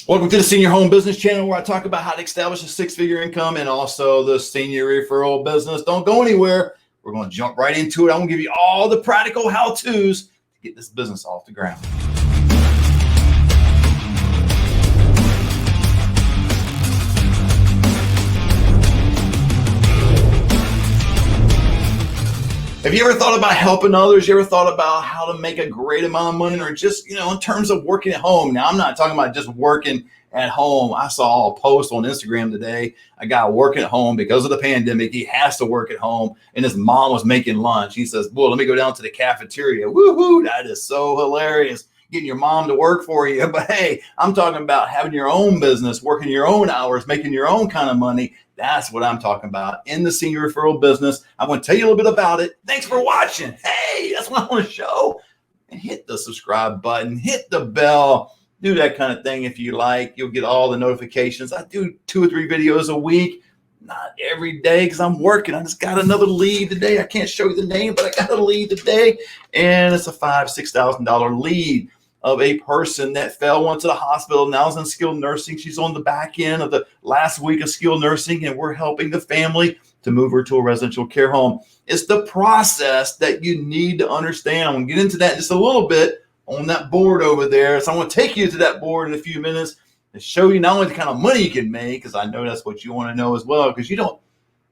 Welcome to the Senior Home Business Channel, where I talk about how to establish a six-figure income and also the senior referral business. Don't go anywhere. We're going to jump right into it. I'm going to give you all the practical how-tos to get this business off the ground. Have you ever thought about helping others? You ever thought about how to make a great amount of money, or just, in terms of working at home? Now, I'm not talking about just working at home. I saw a post on Instagram today, a guy working at home because of the pandemic. He has to work at home, and his mom was making lunch. He says, "Boy, let me go down to the cafeteria." Woohoo! That is so hilarious, getting your mom to work for you. But hey, I'm talking about having your own business, working your own hours, making your own kind of money. That's what I'm talking about in the senior referral business. I'm going to tell you a little bit about it. Thanks for watching. Hey, that's what I want to show. And hit the subscribe button, hit the bell, do that kind of thing if you like. You'll get all the notifications. I do 2 or 3 videos a week, not every day because I'm working. I just got another lead today. I can't show you the name, but I got a lead today, and it's a $5,000-$6,000 lead of a person that went to the hospital, now is in skilled nursing. She's on the back end of the last week of skilled nursing, and we're helping the family to move her to a residential care home. It's the process that you need to understand. I'm going to get into that in just a little bit on that board over there. So I'm going to take you to that board in a few minutes and show you not only the kind of money you can make, because I know that's what you want to know as well, because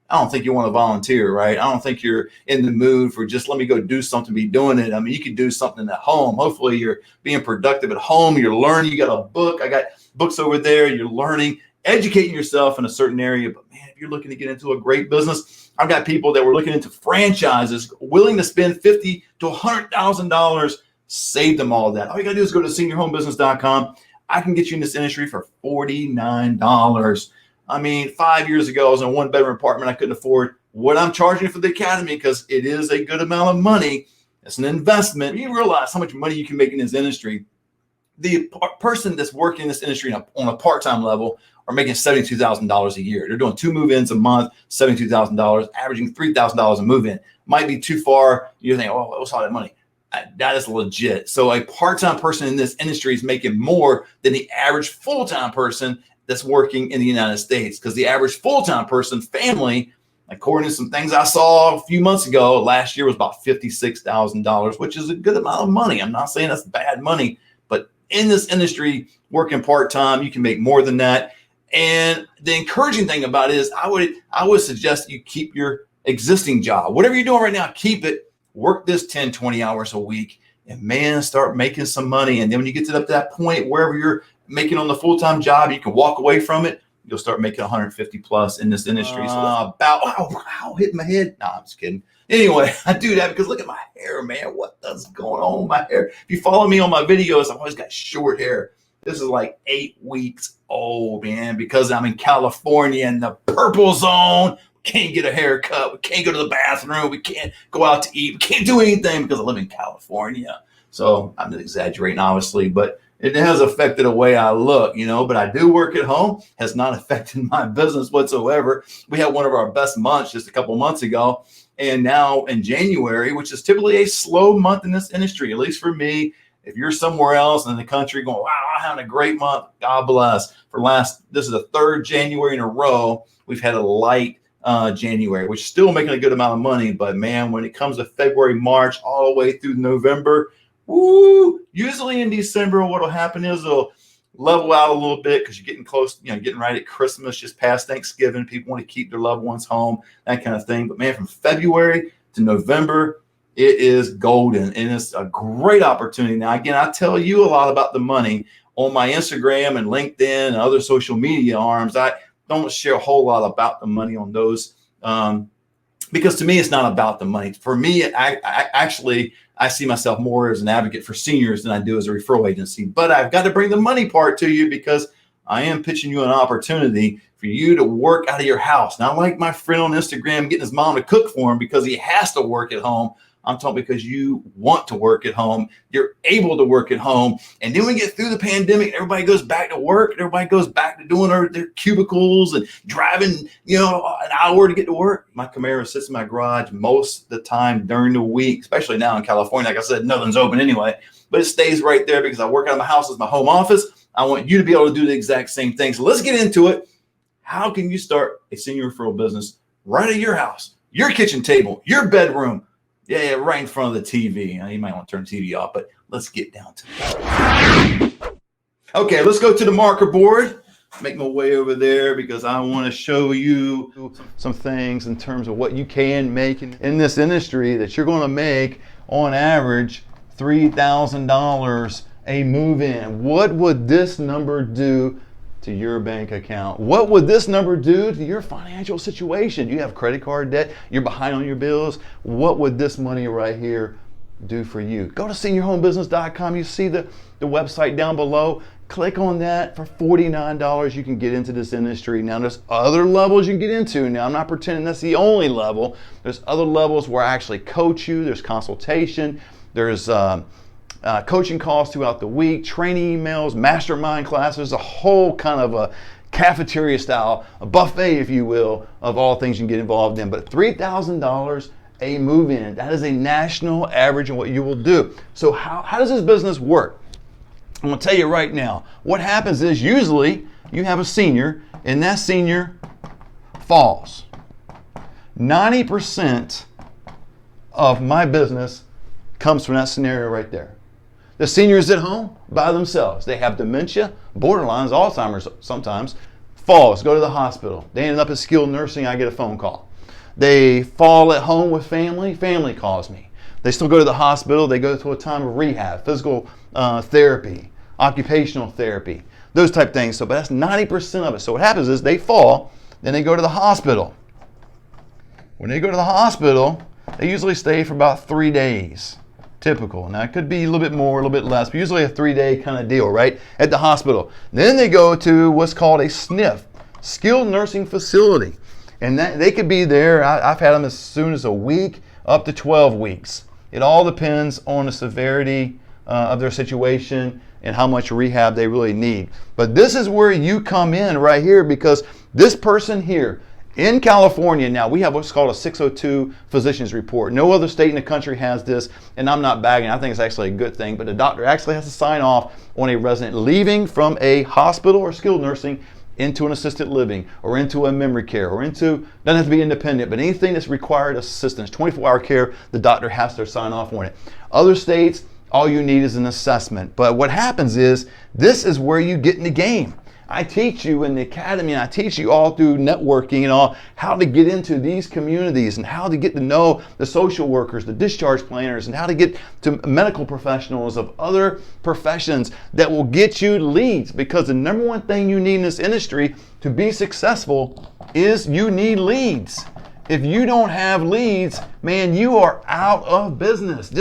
I don't think you want to volunteer, right? I don't think you're in the mood for just let me go do something, be doing it. I mean, you can do something at home. Hopefully you're being productive at home. You're learning. You got a book. I got books over there. You're learning, educating yourself in a certain area. But man, if you're looking to get into a great business, I've got people that were looking into franchises, willing to spend $50,000 to $100,000, save them all of that. All you got to do is go to seniorhomebusiness.com. I can get you in this industry for $49. I mean, 5 years ago, I was in a 1-bedroom apartment. I couldn't afford what I'm charging for the academy because it is a good amount of money. It's an investment. You realize how much money you can make in this industry. The person that's working in this industry on a part-time level are making $72,000 a year. They're doing 2 move-ins a month, $72,000, averaging $3,000 a move-in. Might be too far. You're thinking, oh, what's all that money? That is legit. So a part-time person in this industry is making more than the average full-time person that's working in the United States, because the average full-time person family, according to some things I saw a few months ago, last year was about $56,000, which is a good amount of money. I'm not saying that's bad money, but in this industry, working part-time, you can make more than that. And the encouraging thing about it is I would suggest you keep your existing job. Whatever you're doing right now, keep it. Work this 10, 20 hours a week, and man, start making some money. And then when you get to that point, wherever you're making on the full-time job, you can walk away from it. You'll start making 150 plus in this industry. So hit my head. No, I'm just kidding. Anyway, I do that because look at my hair, man. What is going on with my hair? If you follow me on my videos, I've always got short hair. This is like 8 weeks old, man, because I'm in California in the purple zone. Can't get a haircut. We can't go to the bathroom. We can't go out to eat. We can't do anything because I live in California. So I'm exaggerating, obviously, but it has affected the way I look, but I do work at home. Has not affected my business whatsoever. We had one of our best months just a couple months ago. And now in January, which is typically a slow month in this industry, at least for me. If you're somewhere else in the country going, wow, I'm having a great month, God bless. This is the 3rd January in a row we've had a light January, which is still making a good amount of money. But man, when it comes to February, March, all the way through November, usually in December, what will happen is it'll level out a little bit because you're getting close, getting right at Christmas, just past Thanksgiving. People want to keep their loved ones home, that kind of thing. But man, from February to November, it is golden, and it's a great opportunity. Now, again, I tell you a lot about the money on my Instagram and LinkedIn and other social media arms. I don't share a whole lot about the money on those because to me, it's not about the money. For me, I see myself more as an advocate for seniors than I do as a referral agency. But I've got to bring the money part to you because I am pitching you an opportunity for you to work out of your house. Not like my friend on Instagram getting his mom to cook for him because he has to work at home. I'm talking because you want to work at home. You're able to work at home. And then we get through the pandemic, everybody goes back to work. Everybody goes back to doing their cubicles and driving, an hour to get to work. My Camaro sits in my garage most of the time during the week, especially now in California. Like I said, nothing's open anyway, but it stays right there because I work out of my house as my home office. I want you to be able to do the exact same thing. So let's get into it. How can you start a senior referral business right at your house, your kitchen table, your bedroom? Yeah, right in front of the TV. Now, you might want to turn the TV off, but let's get down to it. Okay, let's go to the marker board. Make my way over there because I want to show you some things in terms of what you can make in this industry that you're going to make on average $3,000 a move-in. What would this number do to your bank account? What would this number do to your financial situation? You have credit card debt, you're behind on your bills. What would this money right here do for you? Go to seniorhomebusiness.com. You see the website down below. Click on that. For $49, you can get into this industry. Now, there's other levels you can get into. Now, I'm not pretending that's the only level. There's other levels where I actually coach you. There's consultation. There's coaching calls throughout the week, training emails, mastermind classes, a whole kind of a cafeteria style, a buffet, if you will, of all things you can get involved in. But $3,000 a move-in, that is a national average in what you will do. So how does this business work? I'm going to tell you right now. What happens is usually you have a senior and that senior falls. 90% of my business comes from that scenario right there. The senior is at home by themselves. They have dementia, borderlines, Alzheimer's sometimes, falls, go to the hospital. They end up at skilled nursing, I get a phone call. They fall at home with family calls me. They still go to the hospital, they go through a time of rehab, physical therapy, occupational therapy, those type things. But that's 90% of it. So what happens is they fall, then they go to the hospital. When they go to the hospital, they usually stay for about 3 days. Typical. Now it could be a little bit more, a little bit less, but usually a 3-day kind of deal, right? At the hospital. Then they go to what's called a SNF, skilled nursing facility. And they could be there, I've had them as soon as a week, up to 12 weeks. It all depends on the severity of their situation and how much rehab they really need. But this is where you come in right here, because this person here in California, now we have what's called a 602 physician's report. No other state in the country has this, and I'm not bagging. I think it's actually a good thing, but the doctor actually has to sign off on a resident leaving from a hospital or skilled nursing into an assisted living or into a memory care or into, doesn't have to be independent, but anything that's required assistance, 24-hour care, the doctor has to sign off on it. Other states, all you need is an assessment. But what happens is, this is where you get in the game. I teach you in the academy, and I teach you all through networking and all how to get into these communities and how to get to know the social workers, the discharge planners, and how to get to medical professionals of other professions that will get you leads. Because the number one thing you need in this industry to be successful is you need leads. If you don't have leads, man, you are out of business.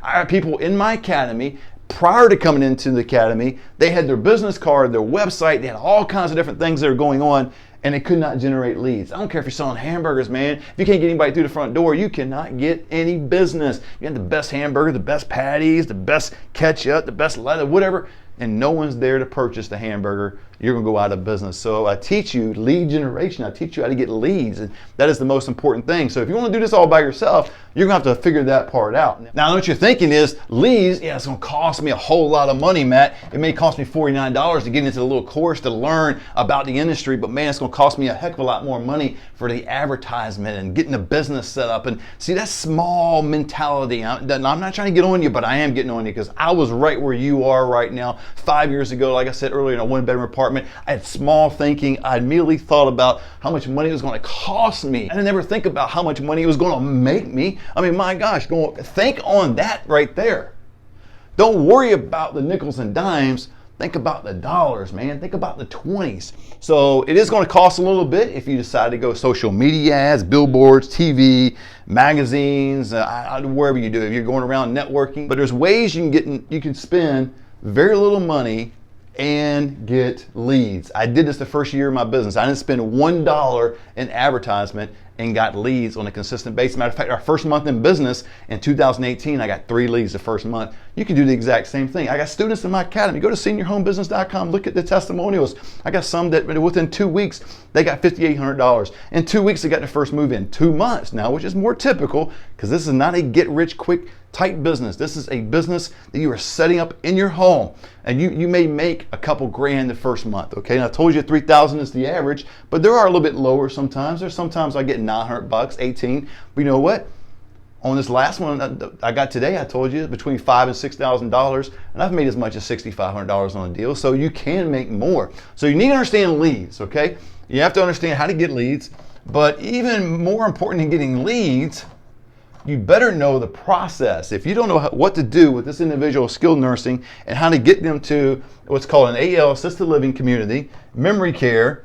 I have people in my academy. Prior to coming into the academy, they had their business card, their website, they had all kinds of different things that are going on, and they could not generate leads. I don't care if you're selling hamburgers, man. If you can't get anybody through the front door, you cannot get any business. You have the best hamburger, the best patties, the best ketchup, the best lettuce, whatever, and no one's there to purchase the hamburger, you're going to go out of business. So I teach you lead generation. I teach you how to get leads, and that is the most important thing. So if you want to do this all by yourself, you're going to have to figure that part out. Now, what you're thinking is, leads, yeah, it's going to cost me a whole lot of money, Matt. It may cost me $49 to get into the little course to learn about the industry, but man, it's going to cost me a heck of a lot more money for the advertisement and getting the business set up. And see, that small mentality, I'm not trying to get on you, but I am getting on you because I was right where you are right now. 5 years ago, like I said earlier, in a one-bedroom apartment, I had small thinking. I immediately thought about how much money it was going to cost me. I didn't ever think about how much money it was going to make me. I mean, my gosh, think on that right there. Don't worry about the nickels and dimes. Think about the dollars, man. Think about the 20s. So it is going to cost a little bit if you decide to go social media ads, billboards, TV, magazines, wherever you do. If you're going around networking, but there's ways you can spend very little money and get leads. I did this the first year of my business. I didn't spend $1 in advertisement and got leads on a consistent basis. Matter of fact, our first month in business in 2018, I got 3 leads the first month. You can do the exact same thing. I got students in my academy. Go to seniorhomebusiness.com, look at the testimonials. I got some that within 2 weeks, they got $5,800. In 2 weeks, they got their first move in 2 months now, which is more typical because this is not a get rich quick type business. This is a business that you are setting up in your home, and you may make a couple grand the first month. Okay, and I told you 3,000 is the average, but there are a little bit lower sometimes. There's sometimes I get $900, 18. But you know what? On this last one I got today, I told you between $5,000 and $6,000, and I've made as much as $6,500 on a deal. So you can make more. So you need to understand leads. Okay, you have to understand how to get leads, but even more important than getting leads, you better know the process. If you don't know what to do with this individual skilled nursing and how to get them to what's called an AL, assisted living community, memory care,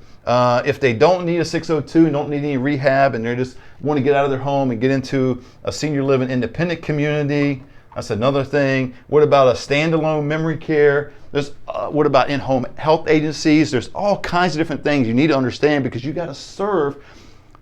if they don't need a 602 and don't need any rehab and they just want to get out of their home and get into a senior living independent community, that's another thing. What about a standalone memory care? There's what about in-home health agencies? There's all kinds of different things you need to understand, because you got to serve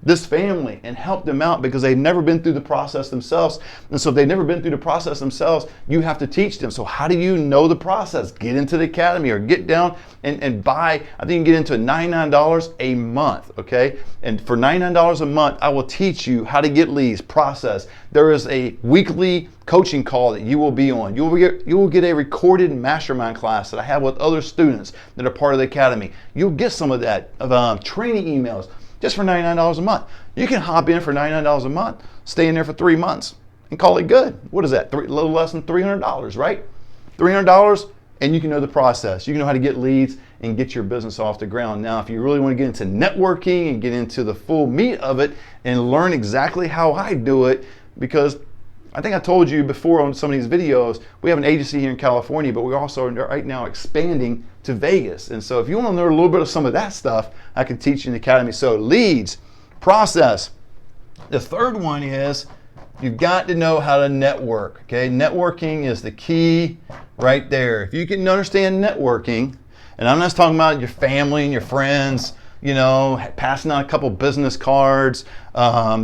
this family and help them out, because they've never been through the process themselves. And so if they've never been through the process themselves, you have to teach them. So how do you know the process? Get into the academy or get down and buy, I think you can get into $99 a month, okay? And for $99 a month, I will teach you how to get leads, process. There is a weekly coaching call that you will be on. You will get a recorded mastermind class that I have with other students that are part of the academy. You'll get some of that, training emails, just for $99 a month. You can hop in for $99 a month, stay in there for 3 months, and call it good. What is that? A little less than $300, right? $300, and you can know the process. You can know how to get leads and get your business off the ground. Now, if you really want to get into networking and get into the full meat of it and learn exactly how I do it, because I think I told you before on some of these videos, we have an agency here in California, but we're also right now expanding to Vegas. And so if you want to learn a little bit of some of that stuff, I can teach you in the academy. So leads, process. The third one is you've got to know how to network. Okay, networking is the key right there. If you can understand networking, and I'm not talking about your family and your friends, you know, passing out a couple business cards,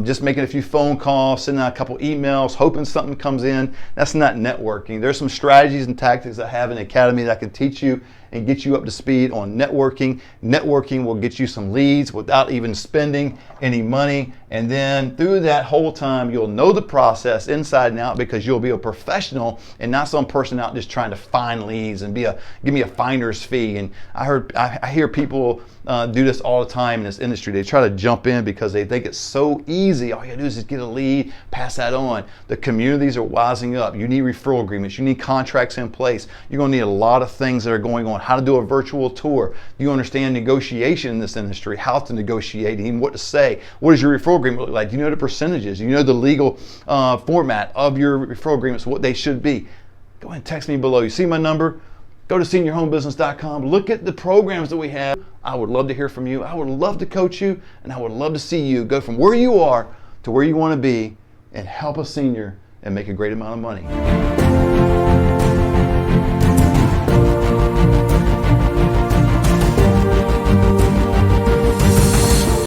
just making a few phone calls, sending out a couple emails, hoping something comes in. That's not networking. There's some strategies and tactics I have in the academy that I can teach you and get you up to speed on networking. Networking will get you some leads without even spending any money. And then through that whole time, you'll know the process inside and out, because you'll be a professional and not some person out just trying to find leads and give me a finder's fee. And I hear people do this all the time in this industry. They try to jump in because they think it's so easy. All you gotta do is just get a lead, pass that on. The communities are wising up. You need referral agreements. You need contracts in place. You're gonna need a lot of things that are going on. How to do a virtual tour. You understand negotiation in this industry, how to negotiate, even what to say. What does your referral agreement look like? Do you know the percentages? You know the legal format of your referral agreements, what they should be. Go ahead and text me below. You see my number? Go to seniorhomebusiness.com. Look at the programs that we have. I would love to hear from you. I would love to coach you, and I would love to see you go from where you are to where you want to be and help a senior and make a great amount of money.